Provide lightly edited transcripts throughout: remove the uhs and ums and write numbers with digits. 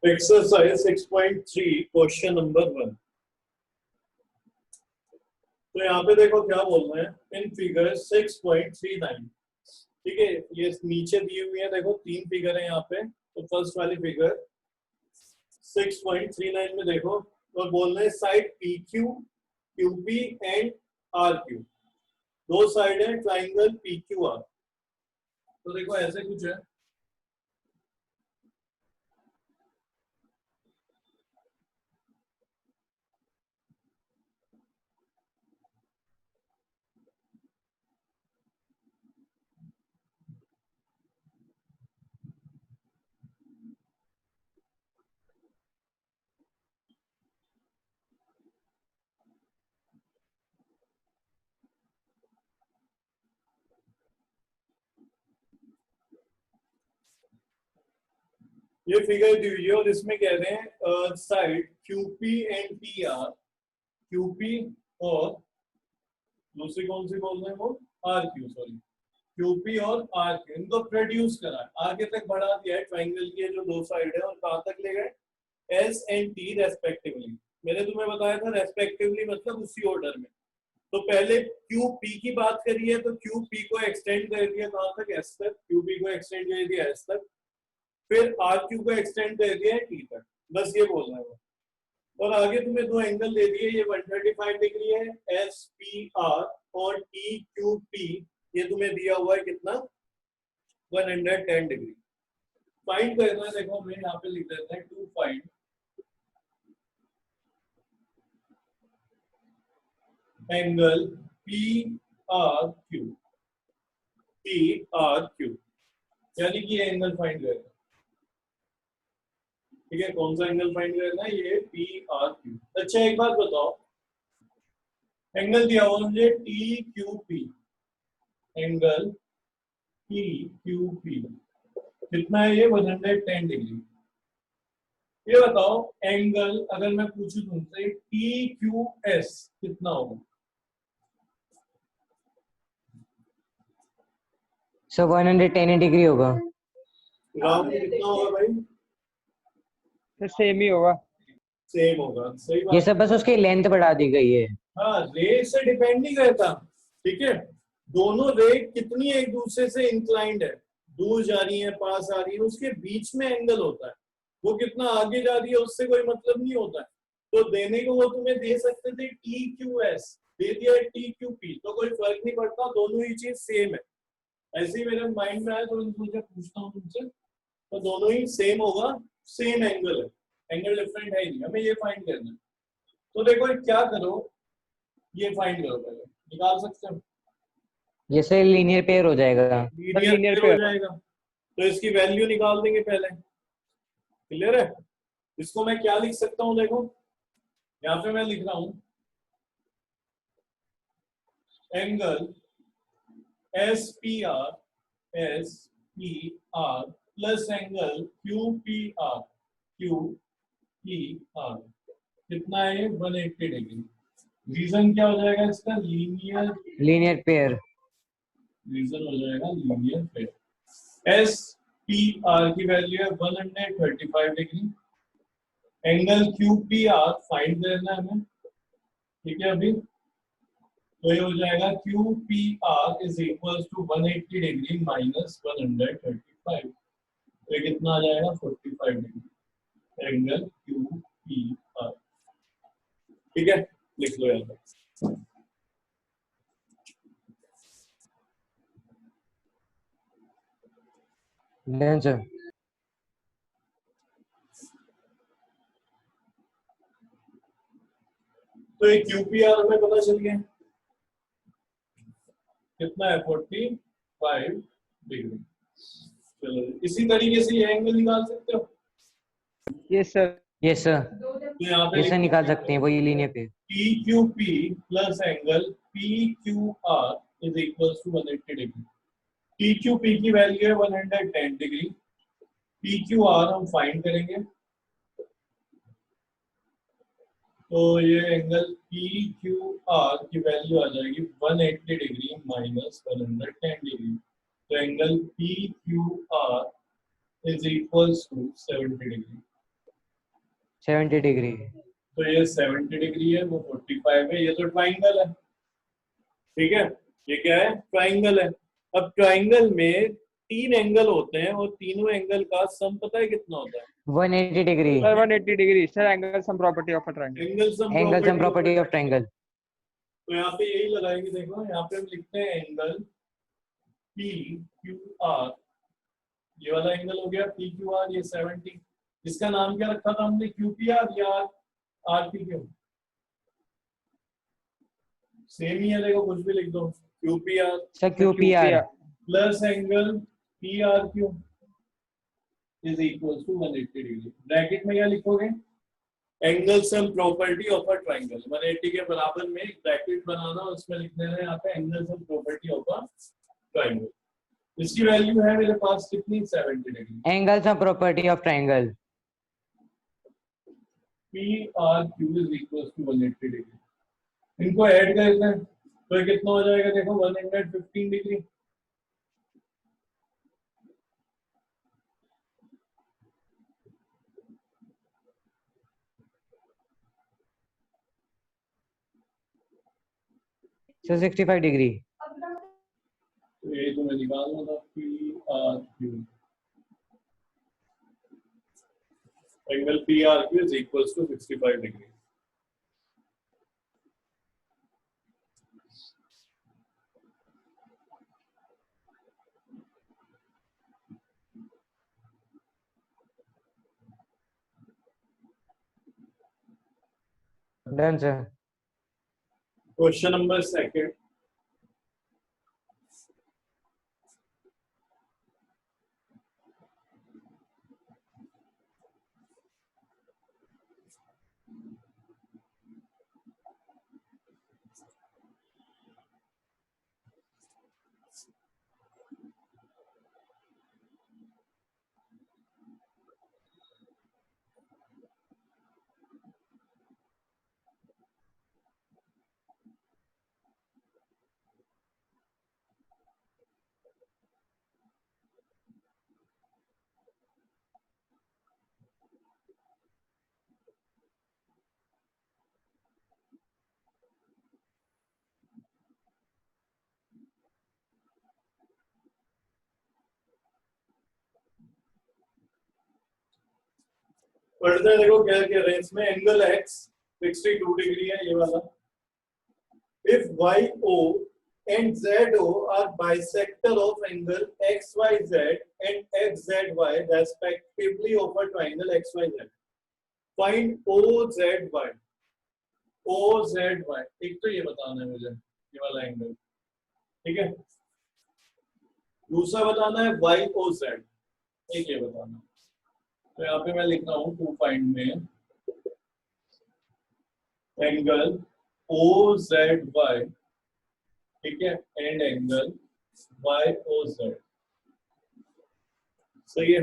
Exercise 6.3 question number 1। तो यहाँ पे देखो क्या बोल रहे हैं इन फिगर 6.39। ठीक है, ये नीचे दी हुई है, देखो 3 फिगर है यहाँ पे। तो फर्स्ट वाली फिगर 6.39 में देखो, और बोल रहे हैं side P Q Q P and R Q, दो साइड है ट्राइंगल पी क्यू आर। तो देखो ऐसे कुछ है। ये फिगर दी हुई है और इसमें कह रहे हैं side QP and P R, QP और दूसरी कौन सी बोल रहे हैं वो आर क्यू, सॉरी क्यूपी और आर क्यू, इनको प्रोड्यूस करा है, आगे तक बढ़ा दिया है ट्राइंगल की जो दो साइड है, और कहां तक ले गए एस एंड टी रेस्पेक्टिवली। मैंने तुम्हें बताया था रेस्पेक्टिवली मतलब उसी ऑर्डर में। तो पहले क्यू पी की बात करी है, तो क्यू पी को एक्सटेंड कर दिया कहां तक एस तक, क्यू पी को एक्सटेंड कर दिया एस तक, फिर आर क्यू को एक्सटेंड कर दिया है टी तक, बस ये बोलना है वो। और आगे तुम्हें दो एंगल दे दिए, ये 135 डिग्री है एस पी आर, और टी क्यू पी ये तुम्हें दिया हुआ है कितना 110 डिग्री। फाइंड करना है, देखो मैं यहाँ पे लिख देता है to find angle P R Q, P R Q, यानी कि ये एंगल फाइंड करना। ठीक है, कौन सा एंगल फाइंड करना है, ये पी आर क्यू। अच्छा एक बात बताओ, एंगल दिया हुआ मुझे T Q P, angle T Q P कितना है, ये 110 डिग्री। ये बताओ एंगल अगर मैं पूछूं तुमसे टी क्यू एस कितना होगा। सो 110 डिग्री होगा। राउंड कितना होगा भाई, तो सेम ही होगा। सेम होगा, सही बात। ये सब बस उसकी लेंथ बढ़ा दी गई है। हाँ, रे से डिपेंड नहीं करता। ठीक है, दोनों रे कितनी एक दूसरे से इंक्लाइंड है, दूर जा रही है पास आ रही है, उसके बीच में एंगल होता है। वो कितना आगे जा रही है उससे कोई मतलब नहीं होता है। तो देने को वो तुम्हें दे सकते थे टी क्यू एस, दे दिया है टी क्यू पी, तो कोई फर्क नहीं पड़ता, दोनों ही चीज सेम है। ऐसे ही मेरे माइंड में आया तो मुझे पूछता हूँ तुमसे, तो दोनों ही सेम होगा, सेम एंगल है, एंगल डिफरेंट है ही नहीं, हमें ये फाइंड करना है। तो देखो क्या करो, ये फाइंड करो, पहले निकाल सकते हो, जैसे लीनियर पेयर हो जाएगा। लीनियर पेयर हो जाएगा। तो इसकी वैल्यू निकाल देंगे पहले, क्लियर है। इसको मैं क्या लिख सकता हूँ, देखो यहाँ पे मैं लिख रहा हूं angle S P R plus angle Q P R, Q P are कितना है 180 डिग्री। रीजन क्या हो जाएगा इसका, लीनियर पेयर। रीजन हो जाएगा linear pair. S P R की वैल्यू है 135 degree, angle Q P are find करना है हमें। ठीक है, अभी तो ये हो जाएगा Q P R is equal to 180 degree minus 135, तो ये कितना आ जाएगा 45 degree angle Q P R. ठीक है, लिख लो यहाँ पर। Done sir. तो ये क्यू पी आर हमें पता चल गया कितना है 45 डिग्री। चलो इसी तरीके से ये एंगल निकाल सकते हो। Yes sir. यस सर, तो यहाँ पे ये सर निकाल सकते हैं, वही linear pair. P Q P plus angle P Q R is equal to 180 degree. P Q P की वैल्यू है 110 डिग्री, पी क्यू आर हम फाइंड करेंगे। तो ये एंगल पी क्यू आर की वैल्यू आ जाएगी 180 डिग्री माइनस 110 डिग्री, तो angle P Q R is equal to 70 degree. 70 degree. तो ये 70 डिग्री है, वो 45 है, ये तो ट्राइंगल है। ठीक है, ये क्या है? ट्राइंगल है। अब ट्राइंगल में 3 एंगल होते हैं और तीनों एंगल का सम पता है कितना होता है? 180 degree. Sir 180 degree sir, angle sum property of a triangle. Angle sum angle sum property of triangle. तो यहाँ पे यही लगाएंगे, देखो यहाँ पे हम लिखते हैं एंगल पी क्यू आर, ये वाला एंगल हो गया पी क्यू आर, ये 70। इसका नाम क्या रखा था हमने? क्यू पी आर या आर पी क्यू? सेम ही है, देखो कुछ भी लिख दो, Q P R sir QPR। Plus angle P R Q is equal to 180 degree. Bracket में क्या लिखोगे? Angle sum property of a triangle. 180 के बराबर में एक ब्रैकेट बनाना, उसमें लिख देना यहाँ पे angle sum property of a triangle. इसकी वैल्यू है मेरे पास कितनी? 70 degree. Angle sum property of triangle. P R Q is equal to 180 degree. इनको ऐड करते हैं तो ये कितना हो जाएगा? देखो 115 डिग्री। Sir 65 degree. तो ये तुम्हें निकालना था, P R Q, angle P R Q is equal to 65 degree. Done sir. Question number second, पढ़ते हैं, देखो क्या कह रहे हैं इसमें। एंगल एक्स 62 डिग्री है, ये वाला। If Y O and Z O are bisector of angle X Y Z and X Z Y respectively of a triangle X Y Z, find O Z Y. O Z Y, एक तो ये बताना है मुझे, ये वाला angle. ठीक है, दूसरा बताना है वाई ओ जेड, एक ये बताना है। तो यहाँ पे मैं लिख रहा हूँ टू फाइंड में एंगल ओ जेड वाई, ठीक है, and angle Y O Z. सही है।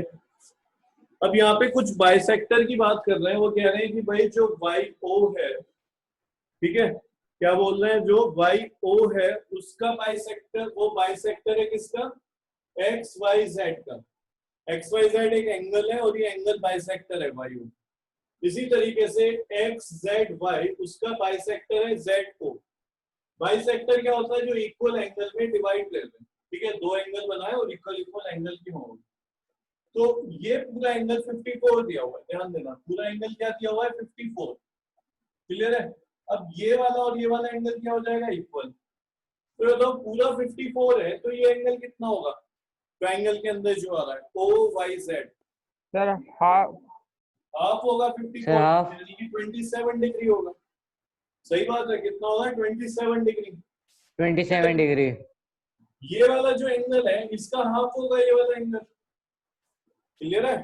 अब यहाँ पे कुछ बाइसेक्टर की बात कर रहे हैं, वो कह रहे हैं कि भाई जो वाई ओ है, ठीक है, क्या बोल रहे हैं? जो वाई ओ है उसका बाइसेक्टर, वो बाइसेक्टर है किसका? एक्स वाई जेड का। एक्स वाई जेड एक एंगल है और ये एंगल बाइसेक्टर है वाई ओ। इसी तरीके से एक्स जेड वाई उसका बाइसेक्टर है जेड ओ। बाइसेक्टर क्या होता है? जो इक्वल एंगल में डिवाइड कर दे। ठीक है, दो एंगल बनाए और इक्वल इक्वल एंगल की होंगे। तो ये पूरा एंगल 54 दिया हुआ है, ध्यान देना, पूरा एंगल क्या दिया हुआ है? 54। क्लियर है? अब ये वाला और ये वाला एंगल क्या हो जाएगा? इक्वल। तो तो पूरा 54 है, तो ये एंगल कितना होगा ट्रायंगल के अंदर जो आ रहा है? O Y Z. Sir half half होगा सर 54, हाफ। यानी कि 27 डिग्री होगा। सही बात है, कितना होगा? 27 डिग्री। 27 डिग्री। ये वाला जो एंगल है इसका हाफ होगा ये वाला एंगल। क्लियर है?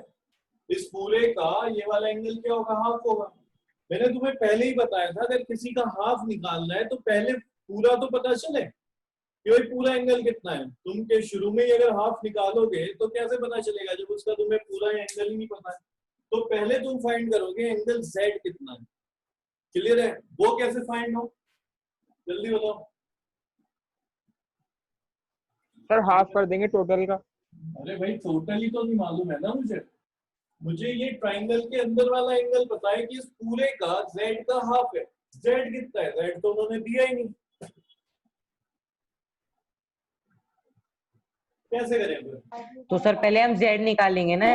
इस पूरे का ये वाला एंगल क्या होगा? हाफ होगा। मैंने तुम्हें पहले ही बताया था, अगर किसी का हाफ निकालना है तो पहले पूरा तो पता चले कि भाई पूरा एंगल कितना है। तुम के शुरू में ही अगर हाफ निकालोगे तो कैसे पता चलेगा जब उसका तुम्हें पूरा एंगल ही नहीं पता है? तो पहले तुम फाइंड करोगे एंगल जेड कितना है। क्लियर है? वो कैसे फाइंड हो, जल्दी बताओ। सर हाफ कर देंगे टोटल का। अरे भाई टोटली तो नहीं मालूम है ना मुझे, मुझे ये ट्राइंगल के अंदर वाला एंगल पता है कि इस पूरे का z का हाफ है। z कितना है? z तो उन्होंने दिया ही नहीं, कैसे करें फिर? तो सर पहले हम z निकालेंगे ना।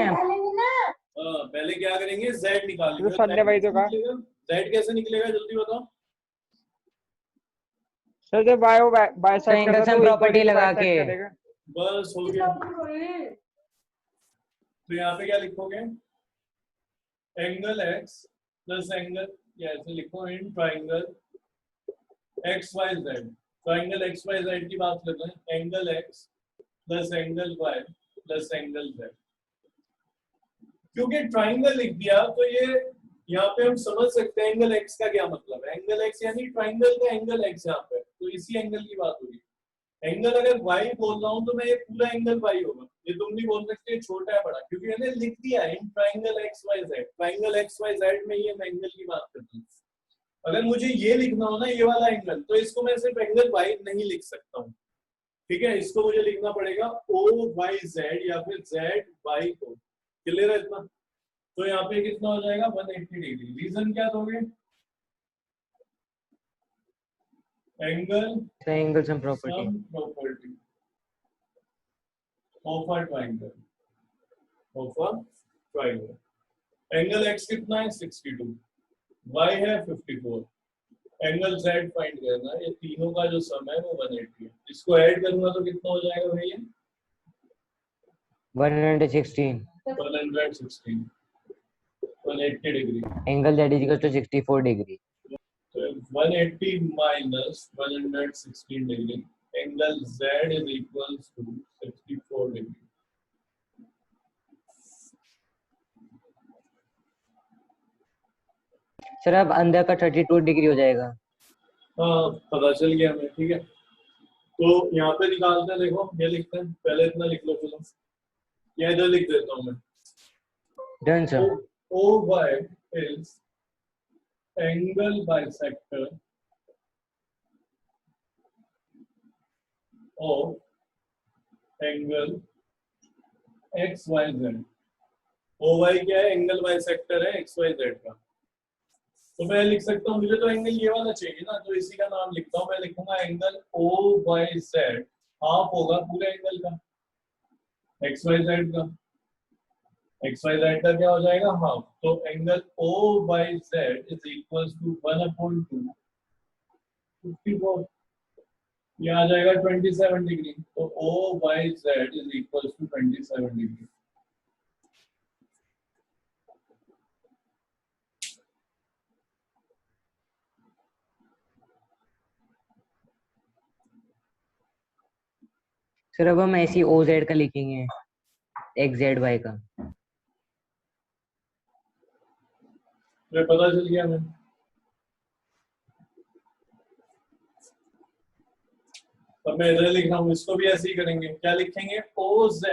पहले क्या करेंगे? z निकालेंगे। तो सर ने वही तो कहा। z कैसे निकलेगा जल्दी बताओ। सर जब बायो बाइसेक्ट एंगल करता सम तो प्रॉपर्टी equally लगा bisect के। करेगा। बस हो गया। तो यहाँ पे क्या लिखोगे? एंगल x प्लस एंगल, या ऐसे लिखो in triangle X Y Z. Triangle X Y Z की बात कर रहे हैं। Angle x plus angle y plus angle z। क्योंकि ट्राइंगल लिख दिया तो ये यहाँ पे हम समझ सकते हैं एंगल x का क्या मतलब है। एंगल x यानी ट्राइंगल का एंगल x यहाँ पे, तो इसी एंगल की बात होगी। एंगल अगर y बोल रहा हूँ तो मैं ये पूरा एंगल y होगा। ये तुम नहीं बोल सकते छोटा है बड़ा, क्योंकि मैंने लिख दिया है in triangle X Y Z. Triangle X Y Z में ये मैं एंगल की बात करता हूँ। अगर मुझे ये लिखना हो ना ये वाला एंगल, तो इसको मैं सिर्फ एंगल y नहीं लिख सकता हूँ। ठीक है, इसको मुझे लिखना पड़ेगा ओ वाई जेड या फिर जेड वाई को। क्लियर है इतना? तो यहाँ पे कितना हो जाएगा? 180 डिग्री। रीजन क्या दोगे? Angle sum property. Property of a triangle, of a triangle. Angle x कितना है? 62, y है 54, एंगल z फाइंड करना है। ये तीनों का जो सम है वो 180 है। इसको ऐड करूंगा तो कितना हो जाएगा भैया? 116 116, 180 degree. Angle z is equal to 64 degree. So 180 minus 116 degree. Angle Z is equals to 64 degree. Sir अब अंदर का 32 डिग्री हो जाएगा। हाँ पता चल गया हमें। ठीक है, तो यहाँ पे निकालते हैं। देखो ये लिखते हैं, पहले इतना लिख लो। चलो ये इधर लिख देता हूँ मैं। Done sir. OY is angle bisector of angle XYZ। OY क्या है? एंगल बाइसेक्टर है XYZ का। तो मैं लिख सकता हूँ, मुझे तो एंगल ये वाला चाहिए ना, तो इसी का नाम लिखता हूँ। मैं लिखूंगा एंगल OYZ हाफ होगा पूरे एंगल का XYZ का। XYZ का क्या हो जाएगा? हाफ। तो angle OYZ is equal to 1/2 54, ये आ जाएगा 27 डिग्री। तो OYZ is equal to 27 degree. Sir अब हम ऐसी ओ जेड का लिखेंगे, एक्स जेड वाई का। तो पता चल गया हमें। अब मैं इधर लिख रहा हूँ, इसको भी ऐसे ही करेंगे। क्या लिखेंगे? OZ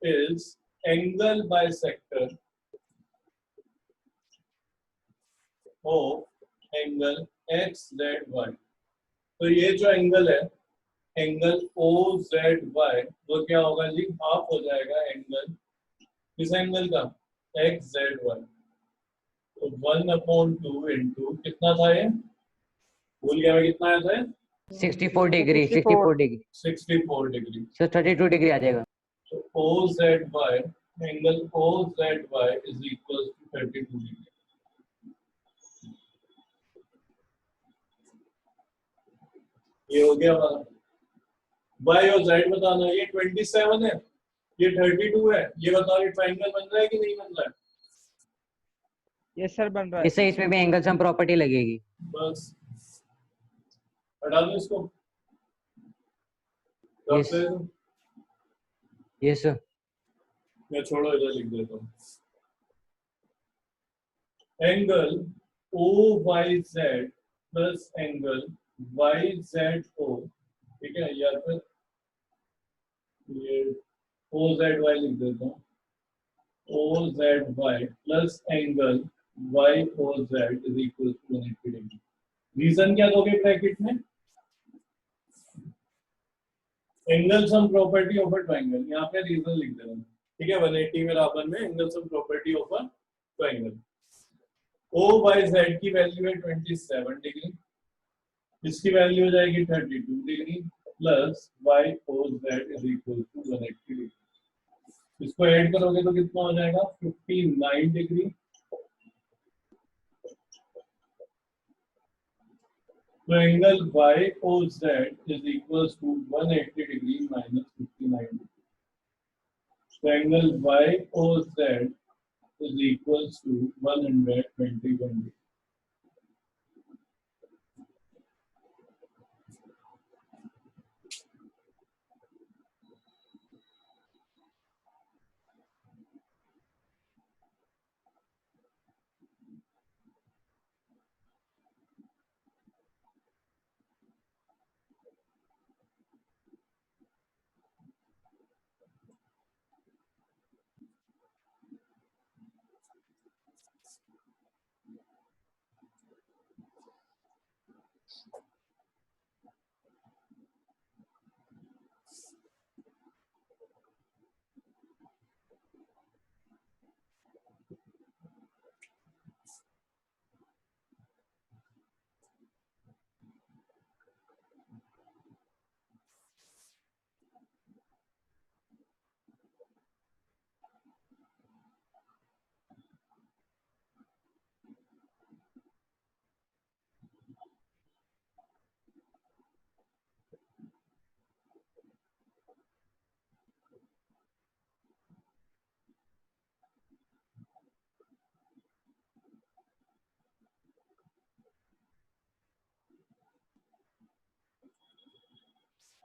is angle bisector of angle XZY। तो ये जो एंगल है, एंगल OZY, वो क्या होगा जी? हाफ हो जाएगा एंगल किस एंगल का? XZY। तो 1/2 इंटू कितना था ये? भूल गया मैं, कितना आया था? 64 degree. 64 degree 64 degree. Sir 32 degree आ जाएगा। So OZY, angle OZY is equal to 32 degree. ये हो गया हमारा। Y और Z बताना। ये 27 है, ये 32 है। ये बताओ ये ट्राइंगल बन रहा है कि नहीं बन रहा है? यस सर बन रहा है। इससे इसमें भी एंगल सम प्रॉपर्टी लगेगी। बस हटा दो इसको। Yes. Yes sir. मैं छोड़ो, इधर लिख देता हूँ। Angle OYZ plus angle YZO, ठीक है, या फिर ये OZY लिख देता हूँ। OZY plus angle YOZ is equal to 180 degree. Reason क्या दोगे ब्रैकेट में? Angle sum property of a triangle. यहाँ पे रीजन लिख देना। ठीक है 180 के बराबर में angle sum property of a triangle. O by Z की वैल्यू है 27 डिग्री, इसकी वैल्यू हो जाएगी 32 degree plus Y O Z is equal to 180 degree. इसको ऐड करोगे तो कितना हो जाएगा 59 डिग्री तो angle Y O Z is equal to 180 degree minus 59 degree. तो angle Y O Z is equals to 121 degree.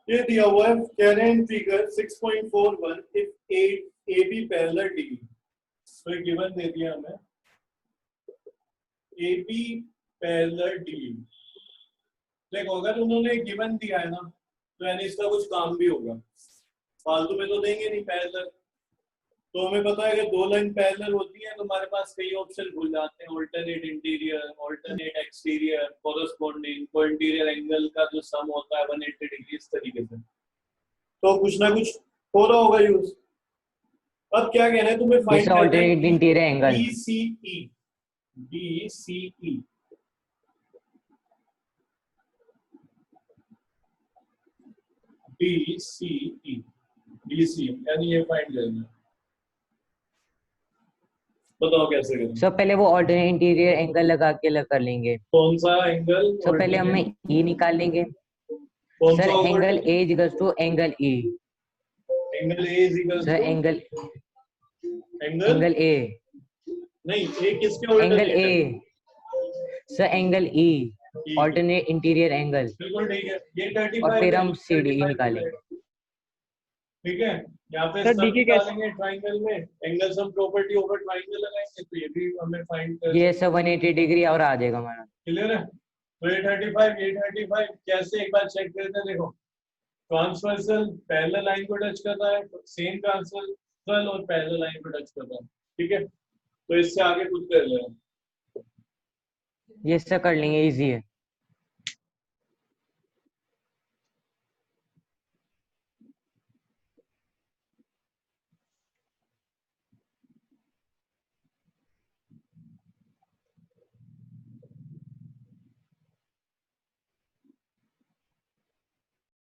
ये दिया हुआ है कह रहे हैं figure 6.41 if A B parallel D तो ये गिवन दे दिया हमें ए बी पैरेलल डी। देखो अगर उन्होंने गिवन दिया है ना तो यानी इसका कुछ काम भी होगा, फालतू में तो देंगे नहीं पैरेलल। तो हमें पता है कि दो लाइन पैरेलल होती है तो हमारे पास कई ऑप्शन भूल जाते हैं, alternate interior, alternate exterior, corresponding, को इंटीरियर एंगल का जो सम होता है 180 डिग्री, इस तरीके से तो कुछ ना कुछ हो रहा होगा यूज। अब क्या कहना है तुम्हें फाइंड करना है alternate interior angle BCE BCE BCE BC यानी ये फाइंड करना है। बताओ कैसे करें। सर पहले वो ऑल्टरनेट इंटीरियर एंगल लगा के कर लेंगे। कौन सा एंगल? सर पहले हमें ई निकाल लेंगे। कौन सर सा angle A equals to angle E. Angle A is equal sir to angle A नहीं ए किसके एंगल ऑल्टरनेट है? A sir angle E alternate interior angle. बिल्कुल ठीक है, ये 35 और फिर हम है, सी डी 35 निकालेंगे। ठीक है यहाँ पे सर सब डी की कैसे? निकालेंगे ट्रायंगल में angle sum property over triangle लगाएंगे तो ये भी हमें फाइंड कर ये सर 180 डिग्री और आ जाएगा हमारा। क्लियर है। तो ये 35 कैसे एक बार चेक करते हैं। देखो ट्रांसवर्सल पैरेलल लाइन को टच कर रहा है, सेम ट्रांसवर्सल और पैरेलल लाइन को टच कर रहा है, ठीक है। तो इससे आगे कुछ कर लें। ये सर कर लेंगे, इजी है।